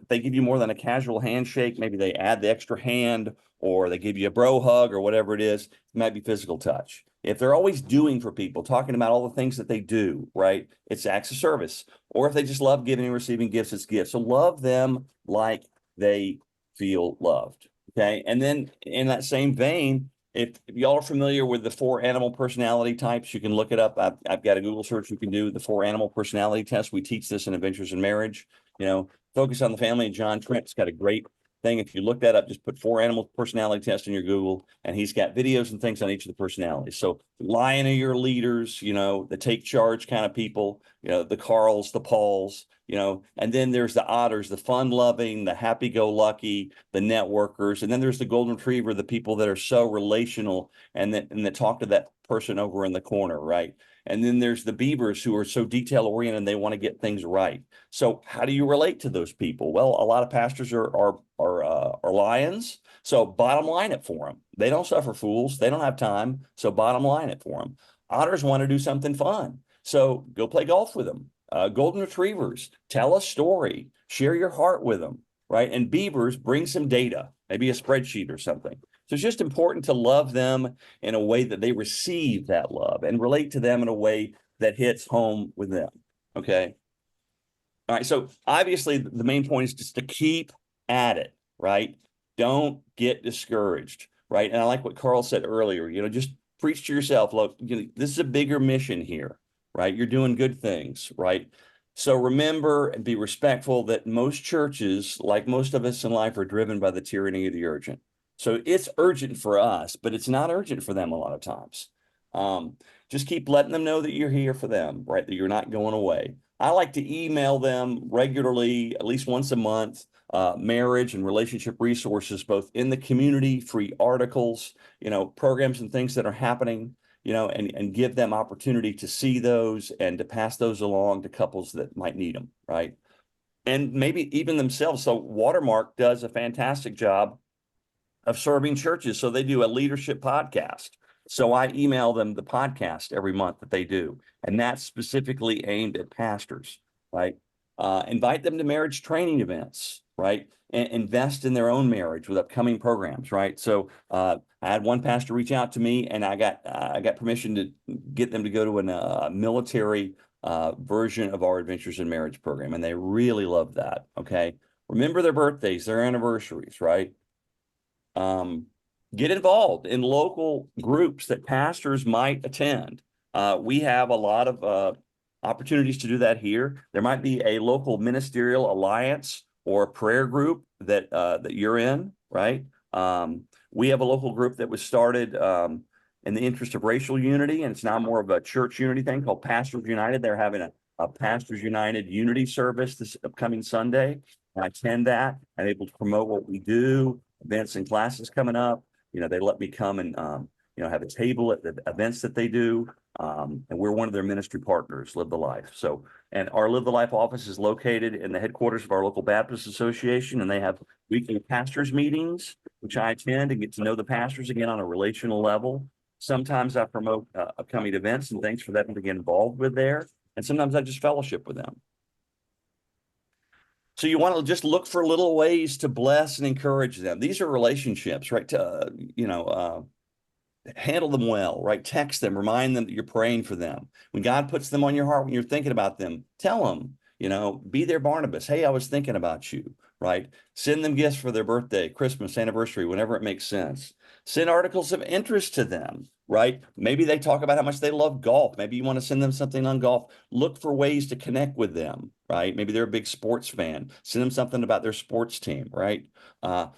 they give you more than a casual handshake, maybe they add the extra hand, or they give you a bro hug or whatever it is, it might be physical touch. If they're always doing for people, talking about all the things that they do, right? It's acts of service. Or if they just love giving and receiving gifts, it's gifts. So love them like they feel loved. Okay. And then in that same vein, if y'all are familiar with the 4 animal personality types, you can look it up. I've got a Google search you can do, the 4 animal personality test. We teach this in Adventures in Marriage. You know, Focus on the Family, and John Trent's got a great thing. If you look that up, just put 4 animal personality test in your Google, and he's got videos and things on each of the personalities. So lion are your leaders, you know, the take charge kind of people, you know, the Carls, the Pauls, you know, and then there's the otters, the fun loving, the happy go lucky, the networkers. And then there's the golden retriever, the people that are so relational and that talk to that person over in the corner, right? And then there's the beavers who are so detail oriented and they want to get things right. So how do you relate to those people? Well, a lot of pastors are lions. So bottom line it for them. They don't suffer fools. They don't have time. So bottom line it for them. Otters want to do something fun. So go play golf with them. Golden retrievers, tell a story, share your heart with them, right? And beavers, bring some data, maybe a spreadsheet or something. So it's just important to love them in a way that they receive that love and relate to them in a way that hits home with them. Okay. All right. So obviously the main point is just to keep at it, right? Don't get discouraged, right? And I like what Carl said earlier, you know, just preach to yourself. Look, you know, this is a bigger mission here, right? You're doing good things, right? So remember and be respectful that most churches, like most of us in life, are driven by the tyranny of the urgent. So it's urgent for us, but it's not urgent for them a lot of times. Just keep letting them know that you're here for them, right? That you're not going away. I like to email them regularly, at least once a month, marriage and relationship resources, both in the community, free articles, you know, programs and things that are happening, you know, and give them opportunity to see those and to pass those along to couples that might need them, right? And maybe even themselves. So Watermark does a fantastic job of serving churches. So they do a leadership podcast. So I email them the podcast every month that they do. And that's specifically aimed at pastors, right? Invite them to marriage training events, right? And invest in their own marriage with upcoming programs, right? So I had one pastor reach out to me, and I got permission to get them to go to a military version of our Adventures in Marriage program, and they really love that. Okay, remember their birthdays, their anniversaries, right? Get involved in local groups that pastors might attend. We have a lot of opportunities to do that here. There might be a local ministerial alliance or a prayer group that that you're in, right? We have a local group that was started in the interest of racial unity, and it's now more of a church unity thing called Pastors United. They're having a Pastors United unity service this upcoming Sunday. I attend that. I'm able to promote what we do, events and classes coming up. You know, they let me come and you know, have a table at the events that they do. And we're one of their ministry partners, Live the Life. So, and our Live the Life office is located in the headquarters of our local Baptist Association, and they have weekly pastors meetings, which I attend and get to know the pastors again on a relational level. Sometimes I promote upcoming events and things for them to get involved with there. And sometimes I just fellowship with them. So you want to just look for little ways to bless and encourage them. These are relationships, right? To, handle them well, right? Text them, remind them that you're praying for them. When God puts them on your heart, when you're thinking about them, tell them, be their Barnabas. Hey, I was thinking about you, right? Send them gifts for their birthday, Christmas, anniversary, whenever it makes sense. Send articles of interest to them, right? Maybe they talk about how much they love golf. Maybe you want to send them something on golf. Look for ways to connect with them, right? Maybe they're a big sports fan. Send them something about their sports team, right?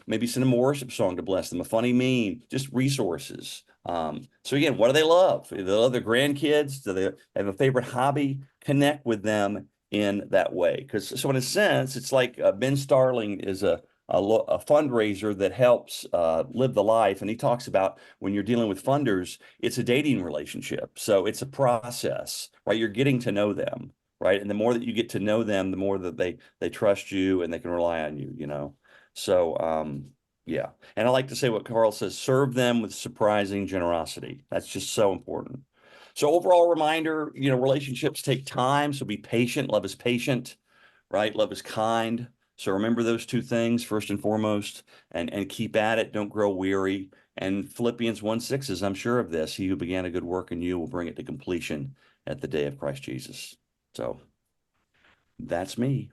Maybe send them a worship song to bless them, a funny meme, just resources. So again, what do they love? Do they love their grandkids? Do they have a favorite hobby? Connect with them in that way. Because so in a sense, it's like Ben Starling is a fundraiser that helps live the life. And he talks about when you're dealing with funders, it's a dating relationship. So it's a process, right? You're getting to know them, right? And the more that you get to know them, the more that they trust you and they can rely on you, So yeah. And I like to say what Carl says, serve them with surprising generosity. That's just so important. So overall reminder, relationships take time. So be patient. Love is patient, right? Love is kind. So remember those two things first and foremost, and keep at it. Don't grow weary. And Philippians 1:6 says, I'm sure of this, he who began a good work in you will bring it to completion at the day of Christ Jesus. So that's me.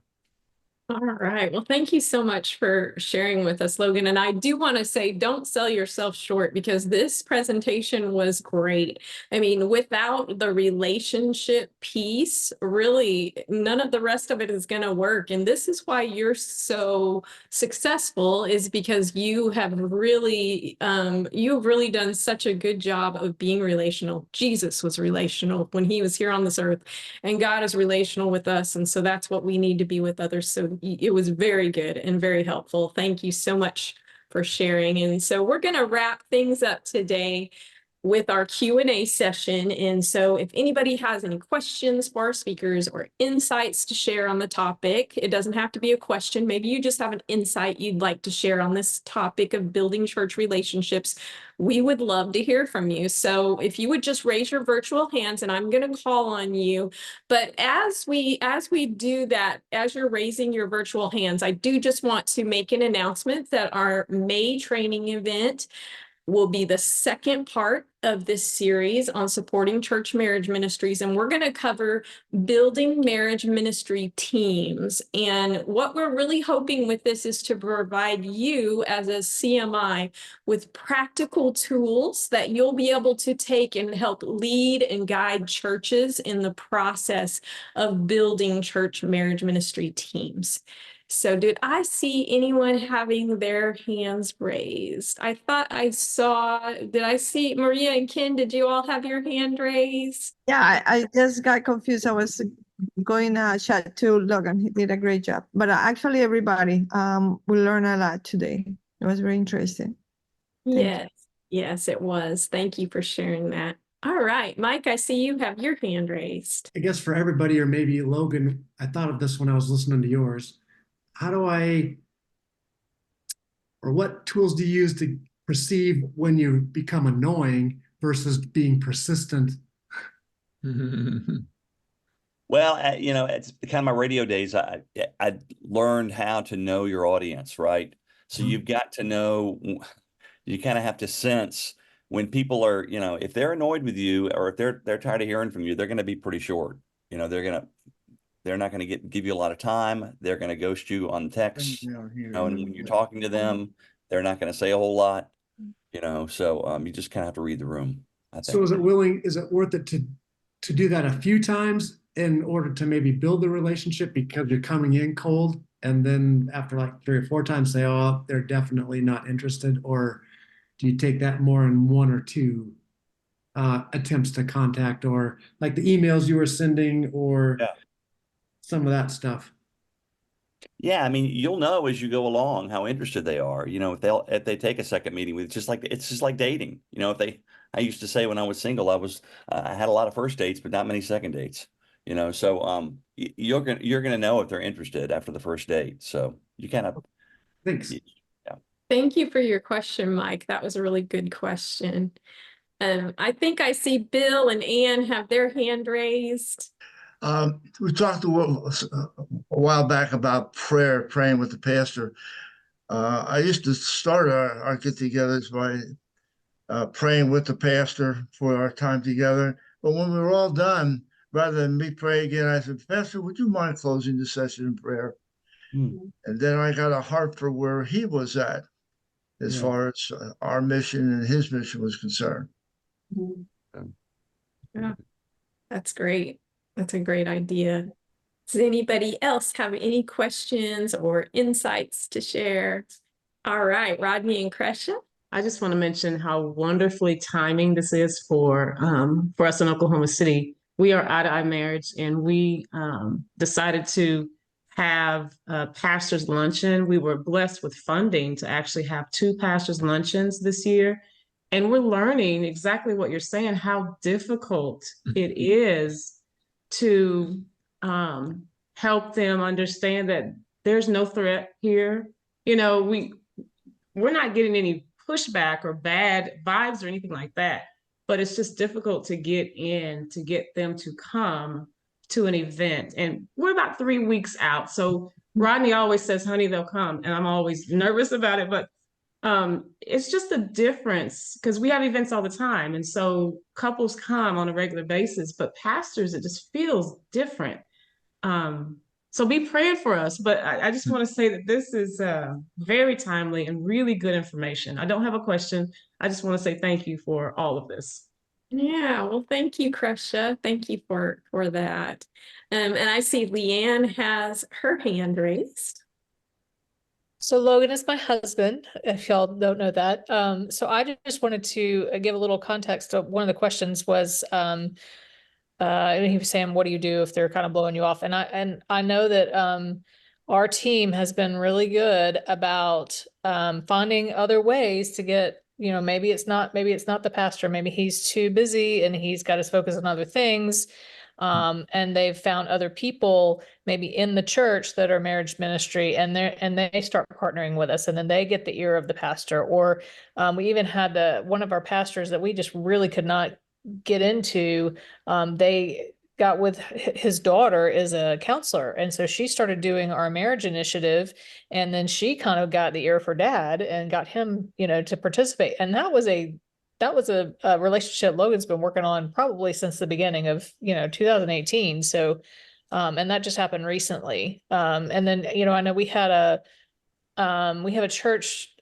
All right. Well, thank you so much for sharing with us, Logan. And I do want to say, don't sell yourself short, because this presentation was great. I mean, without the relationship piece, really, none of the rest of it is going to work. And this is why you're so successful, is because you've really done such a good job of being relational. Jesus was relational when he was here on this earth, and God is relational with us. And so that's what we need to be with others. So it was very good and very helpful. Thank you so much for sharing. And so we're going to wrap things up today with our Q&A session. And so if anybody has any questions for our speakers or insights to share on the topic, it doesn't have to be a question. Maybe you just have an insight you'd like to share on this topic of building church relationships. We would love to hear from you. So if you would just raise your virtual hands, and I'm going to call on you. But as we do that, as you're raising your virtual hands, I do just want to make an announcement that our May training event will be the second part of this series on supporting church marriage ministries. And we're going to cover building marriage ministry teams. And what we're really hoping with this is to provide you as a CMI with practical tools that you'll be able to take and help lead and guide churches in the process of building church marriage ministry teams. So did I see anyone having their hands raised? I thought I saw, did I see Maria and Ken, did you all have your hand raised? Yeah, I just got confused. I was going to chat to Logan. He did a great job. But actually everybody, we learned a lot today. It was very interesting. Yes, yes, it was. Thank you for sharing that. All right, Mike, I see you have your hand raised. I guess for everybody, or maybe Logan, I thought of this when I was listening to yours. How do or what tools do you use to perceive when you become annoying versus being persistent? Well, it's kind of my radio days. I learned how to know your audience, right? So you've got to know, you kind of have to sense when people are, if they're annoyed with you, or if they're tired of hearing from you, they're going to be pretty short. They're not going to give you a lot of time. They're going to ghost you on text. And when you're talking to them, they're not going to say a whole lot. So you just kind of have to read the room, I think. So is it worth it to do that a few times in order to maybe build the relationship, because you're coming in cold, and then after like 3 or 4 times say, oh, they're definitely not interested? Or do you take that more in 1 or 2 attempts to contact, or like the emails you were sending, or some of that stuff? Yeah, I mean, you'll know as you go along how interested they are. If they take a second meeting with, it's just like dating. I used to say when I was single, I had a lot of first dates, but not many second dates. So you're gonna know if they're interested after the first date. So you kind of. Thanks. Yeah. Thank you for your question, Mike. That was a really good question. I think I see Bill and Ann have their hand raised. We talked a while back about praying with the pastor. I used to start our get-togethers by praying with the pastor for our time together. But when we were all done, rather than me pray again, I said, Pastor, would you mind closing the session in prayer? And then I got a heart for where he was at as far as our mission and his mission was concerned. Yeah, that's great. That's a great idea. Does anybody else have any questions or insights to share? All right, Rodney and Kresha. I just want to mention how wonderfully timing this is for us in Oklahoma City. We are eye-to-eye marriage, and we decided to have a pastor's luncheon. We were blessed with funding to actually have 2 pastors' luncheons this year. And we're learning exactly what you're saying, how difficult it is to help them understand that there's no threat here. You know, we're not getting any pushback or bad vibes or anything like that, but it's just difficult to get them to come to an event. And we're about 3 weeks out. So Rodney always says, honey, they'll come. And I'm always nervous about it, but it's just a difference because we have events all the time. And so couples come on a regular basis, but pastors, it just feels different. So be praying for us. But I just want to say that this is very timely and really good information. I don't have a question. I just want to say thank you for all of this. Yeah, well, thank you, Kresha. Thank you for that. And I see Leanne has her hand raised. So Logan is my husband, if y'all don't know that. So I just wanted to give a little context. One of the questions was, he was saying, what do you do if they're kind of blowing you off? And I know that our team has been really good about finding other ways to get, you know, maybe it's not the pastor, maybe he's too busy and he's got his focus on other things. And they've found other people maybe in the church that are marriage ministry, and they start partnering with us, and then they get the ear of the pastor. Or we even had one of our pastors that we just really could not get into. They got with his daughter is a counselor, and so she started doing our marriage initiative, and then she kind of got the ear of her dad and got him, you know, to participate. And that was a relationship Logan's been working on probably since the beginning of, 2018. So, and that just happened recently. And then, I know we have a church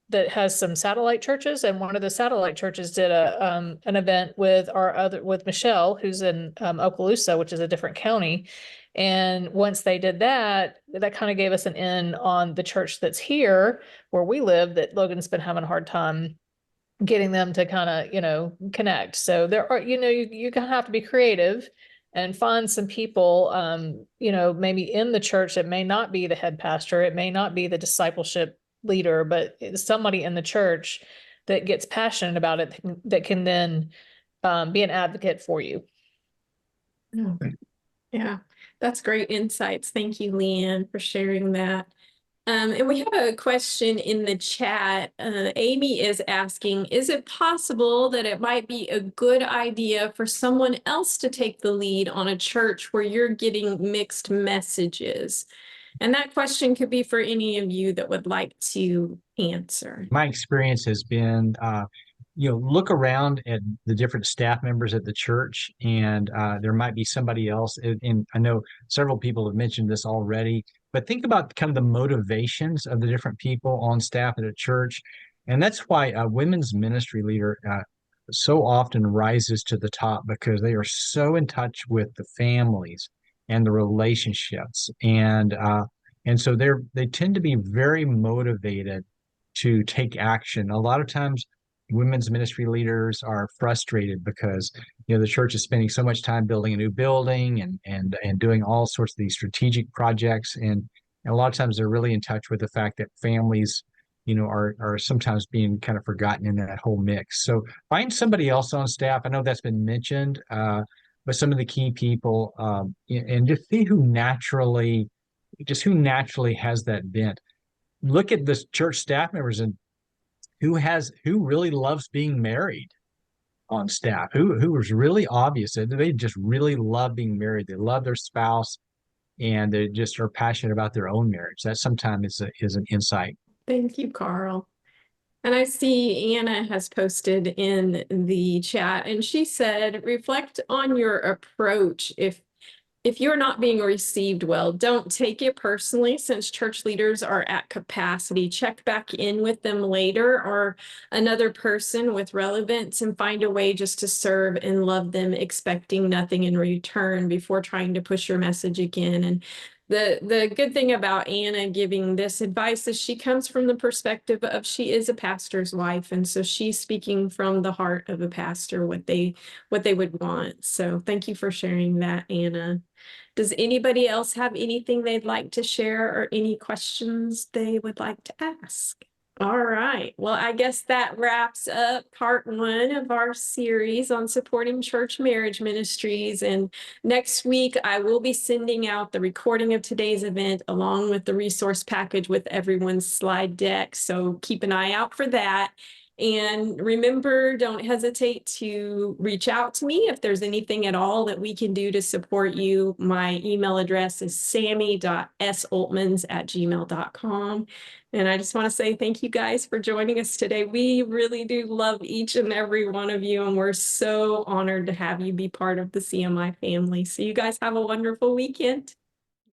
that has some satellite churches, and one of the satellite churches did an event with with Michelle, who's in Okaloosa, which is a different county. And once they did that kind of gave us an in on the church that's here where we live, that Logan's been having a hard time getting them to kind of, connect. So there are, you kind of have to be creative and find some people, maybe in the church that may not be the head pastor, it may not be the discipleship leader, but it's somebody in the church that gets passionate about it, that can then be an advocate for you. Yeah, that's great insights. Thank you, Leanne, for sharing that. And we have a question in the chat. Amy is asking, is it possible that it might be a good idea for someone else to take the lead on a church where you're getting mixed messages? And that question could be for any of you that would like to answer. My experience has been, look around at the different staff members at the church, and there might be somebody else. And I know several people have mentioned this already, but think about kind of the motivations of the different people on staff at a church. And that's why a women's ministry leader so often rises to the top, because they are so in touch with the families and the relationships. And so they tend to be very motivated to take action. A lot of times women's ministry leaders are frustrated because the church is spending so much time building a new building and doing all sorts of these strategic projects, and a lot of times they're really in touch with the fact that families are sometimes being kind of forgotten in that whole mix. So find somebody else on staff. I know that's been mentioned, but some of the key people, and just see who naturally has that bent. Look at the church staff members and who really loves being married. on staff who was really obvious that they just really love being married. They love their spouse, and they just are passionate about their own marriage. That sometimes is an insight. Thank you, Carl. And I see Anna has posted in the chat, and she said, reflect on your approach. If you're not being received well, don't take it personally, since church leaders are at capacity. Check back in with them later, or another person with relevance, and find a way just to serve and love them, expecting nothing in return before trying to push your message again. And the good thing about Anna giving this advice is she comes from the perspective of, she is a pastor's wife, and so she's speaking from the heart of a pastor, what they would want. So thank you for sharing that, Anna. Does anybody else have anything they'd like to share, or any questions they would like to ask? All right. Well, I guess that wraps up part 1 of our series on supporting church marriage ministries. And next week, I will be sending out the recording of today's event along with the resource package with everyone's slide deck. So keep an eye out for that. And remember, don't hesitate to reach out to me if there's anything at all that we can do to support you. My email address is sammy.soltmans@gmail.com. And I just want to say thank you guys for joining us today. We really do love each and every one of you, and we're so honored to have you be part of the CMI family. So you guys have a wonderful weekend.